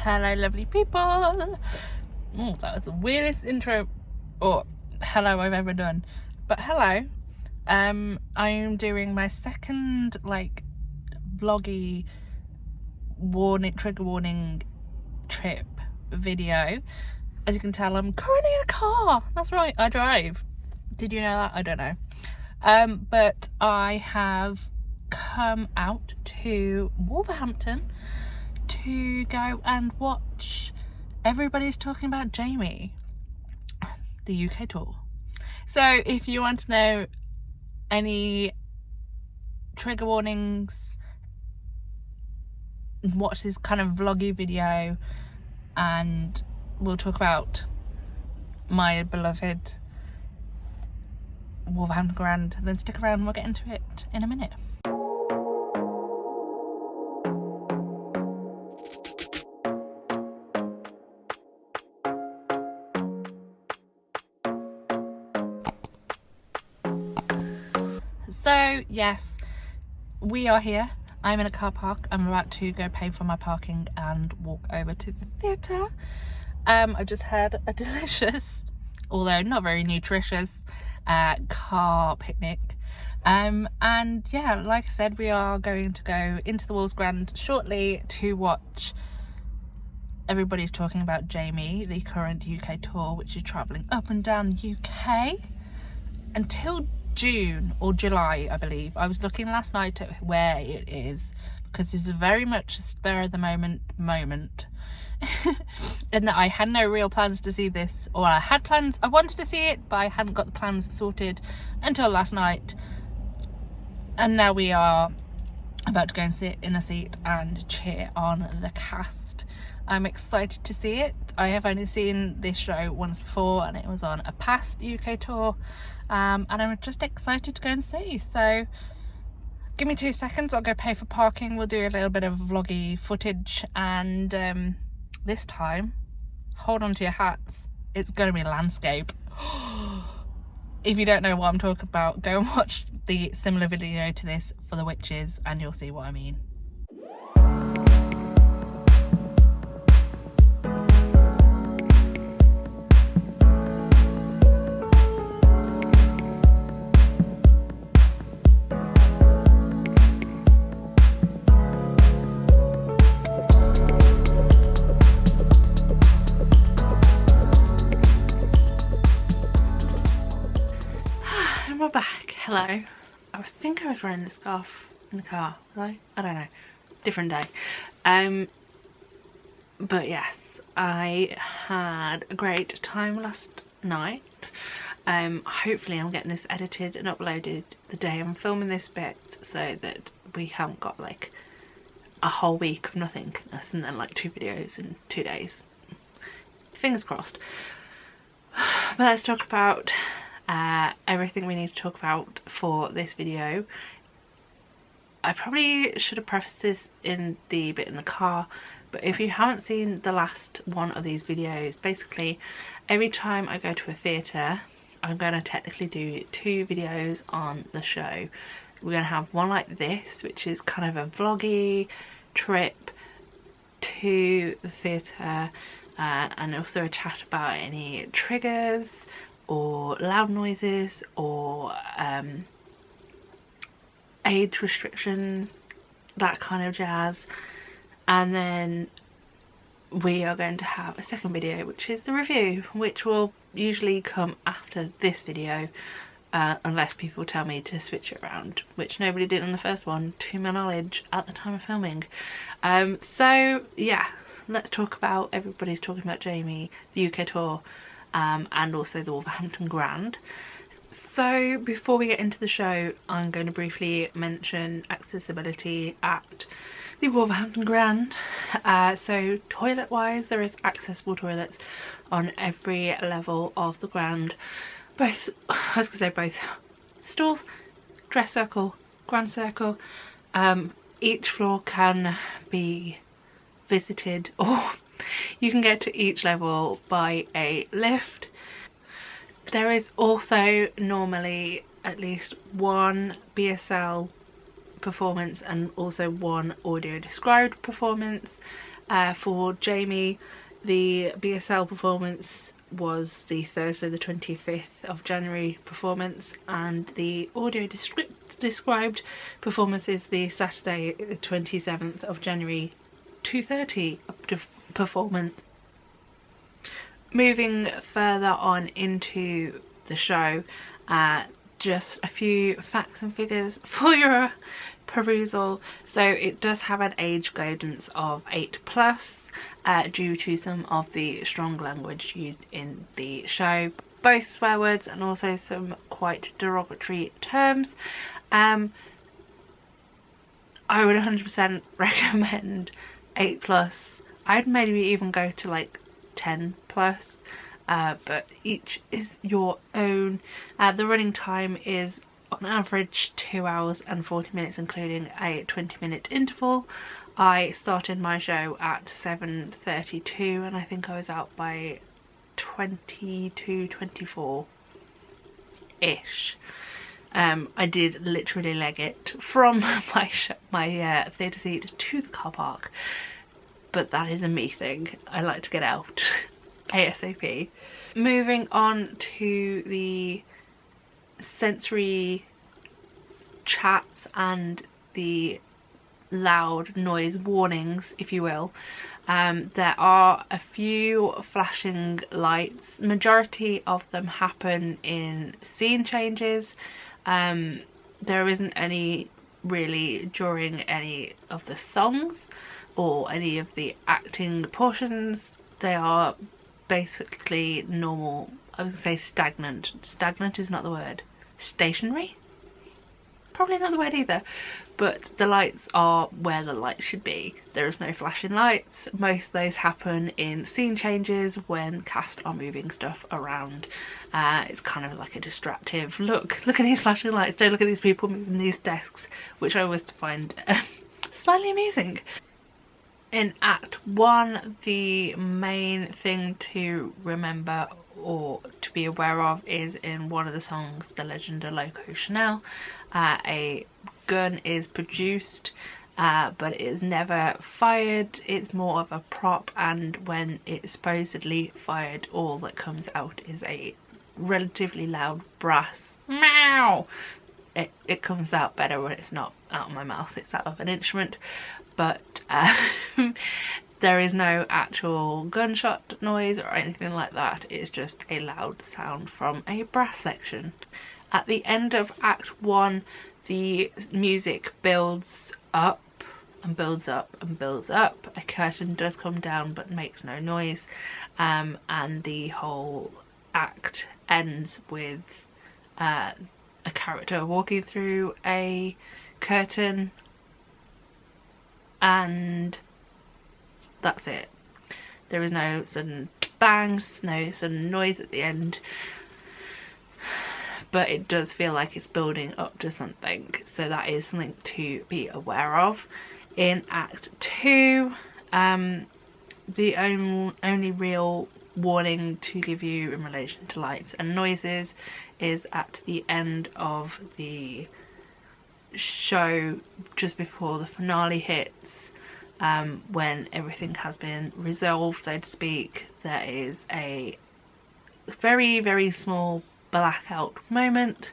Hello lovely people. Oh, that was the weirdest intro or hello I've ever done. But hello. I'm doing my second vloggy trigger warning trip video. As you can tell, I'm currently in a car. That's right, I drive. Did you know that? I don't know. But I have come out to Wolverhampton to go and watch Everybody's Talking About Jamie, the UK tour. So if you want to know any trigger warnings, watch this kind of vloggy video and we'll talk about my beloved Wolverhampton Grand, then stick around and we'll get into it in a minute. So yes, we are here. I'm in a car park. I'm about to go pay for my parking and walk over to the theatre. I've just had a delicious, although not very nutritious, car picnic. And yeah, like I said, we are going to go into the Wolves Grand shortly to watch Everybody's Talking About Jamie, the current UK tour, which is travelling up and down the UK until June or July, I believe. I was looking last night at where it is because this is very much a spur of the moment and that I had no real plans to see this, or I had plans, I wanted to see it, but I hadn't got the plans sorted until last night. And now we are about to go and sit in a seat and cheer on the cast. I'm excited to see it. I have only seen this show once before and it was on a past UK tour, and I'm just excited to go and see. So give me 2 seconds, I'll go pay for parking, we'll do a little bit of vloggy footage, and this time, hold on to your hats, it's going to be landscape. If you don't know what I'm talking about, go and watch the similar video to this for the witches and you'll see what I mean. We're back. Hello. I think I was wearing the scarf in the car. Was I don't know. Different day. But yes, I had a great time last night. Hopefully I'm getting this edited and uploaded the day I'm filming this bit, so that we haven't got like a whole week of nothingness and then like 2 videos in 2 days. Fingers crossed. But let's talk about everything we need to talk about for this video. I probably should have prefaced this in the bit in the car, but if you haven't seen the last one of these videos, basically every time I go to a theatre I'm going to technically do 2 videos on the show. We're going to have one like this, which is kind of a vloggy trip to the theatre, and also a chat about any triggers or loud noises or age restrictions, that kind of jazz. And then we are going to have a second video, which is the review, which will usually come after this video, unless people tell me to switch it around, which nobody did on the first one to my knowledge at the time of filming. So yeah, let's talk about Everybody's Talking About Jamie, the UK tour, and also the Wolverhampton Grand. So before we get into the show, I'm going to briefly mention accessibility at the Wolverhampton Grand. So toilet wise, there is accessible toilets on every level of the Grand. Both, I was going to say both stalls, dress circle, Grand circle. Each floor can be visited, or you can get to each level by a lift. There is also normally at least one BSL performance and also one audio described performance For Jamie, the BSL performance was the Thursday the 25th of January performance, and the audio described performance is the Saturday the 27th of January 2:30 performance. Moving further on into the show, just a few facts and figures for your perusal. So it does have an age guidance of 8+, due to some of the strong language used in the show, both swear words and also some quite derogatory terms. I would 100% recommend 8+. I'd maybe even go to like 10+, but each is your own. The running time is on average 2 hours and 40 minutes, including a 20-minute interval. I started my show at 7:32 and I think I was out by 22:24-ish. I did literally leg it from my theatre seat to the car park, but that is a me thing. I like to get out ASAP. Moving on to the sensory chats and the loud noise warnings, if you will. There are a few flashing lights. Majority of them happen in scene changes. There isn't any really during any of the songs or any of the acting portions. They are basically normal. I was gonna say stagnant. Stagnant is not the word. Stationary? Probably not the word either. But the lights are where the lights should be. There is no flashing lights. Most of those happen in scene changes when cast are moving stuff around. It's kind of like a distractive look at these flashing lights, don't look at these people moving these desks, which I always find slightly amusing. In Act 1, the main thing to remember or to be aware of is in one of the songs, The Legend of Loco Chanel, a gun is produced, but it is never fired. It's more of a prop, and when it's supposedly fired, all that comes out is a relatively loud brass meow. It comes out better when it's not out of my mouth, it's out of an instrument. But there is no actual gunshot noise or anything like that. It's just a loud sound from a brass section. At the end of Act 1, the music builds up and builds up and builds up. A curtain does come down but makes no noise, and the whole act ends with a character walking through a curtain, and that's it. There is no sudden bangs, no sudden noise at the end, but it does feel like it's building up to something, so that is something to be aware of. In Act 2, the only real warning to give you in relation to lights and noises is at the end of the show, just before the finale hits, when everything has been resolved, so to speak. There is a very, very small blackout moment,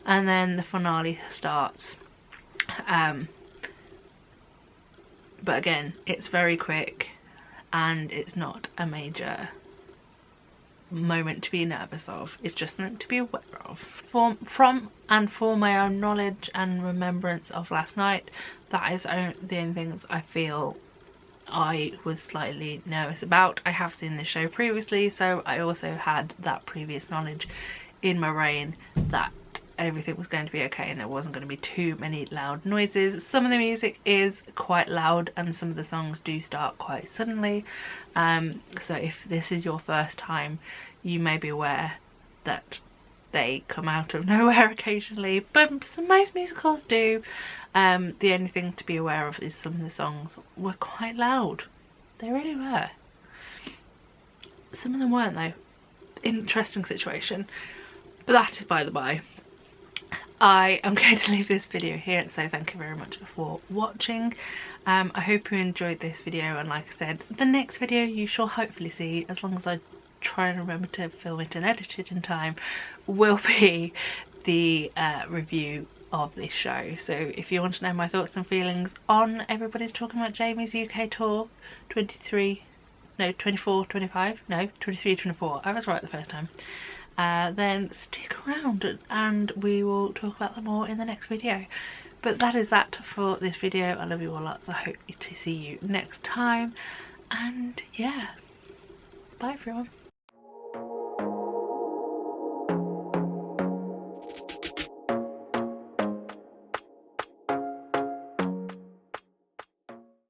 and then the finale starts. But again, it's very quick and it's not a major moment to be nervous of. It's just something to be aware of. For my own knowledge and remembrance of last night, that is the only things I feel I was slightly nervous about. I have seen this show previously, so I also had that previous knowledge in my brain that everything was going to be okay and there wasn't going to be too many loud noises. Some of the music is quite loud and some of the songs do start quite suddenly, so if this is your first time, you may be aware that they come out of nowhere occasionally, but most musicals do. The only thing to be aware of is some of the songs were quite loud. They really were. Some of them weren't though. Interesting situation, but that is by the by. I am going to leave this video here, so thank you very much for watching. I hope you enjoyed this video, and like I said, the next video you shall hopefully see, as long as I try and remember to film it and edit it in time, will be the review of this show. So if you want to know my thoughts and feelings on Everybody's Talking About Jamie's UK tour 23, 24, I was right the first time, then stick around and we will talk about them all in the next video. But that is that for this video. I love you all lots. I hope to see you next time, and yeah, bye everyone.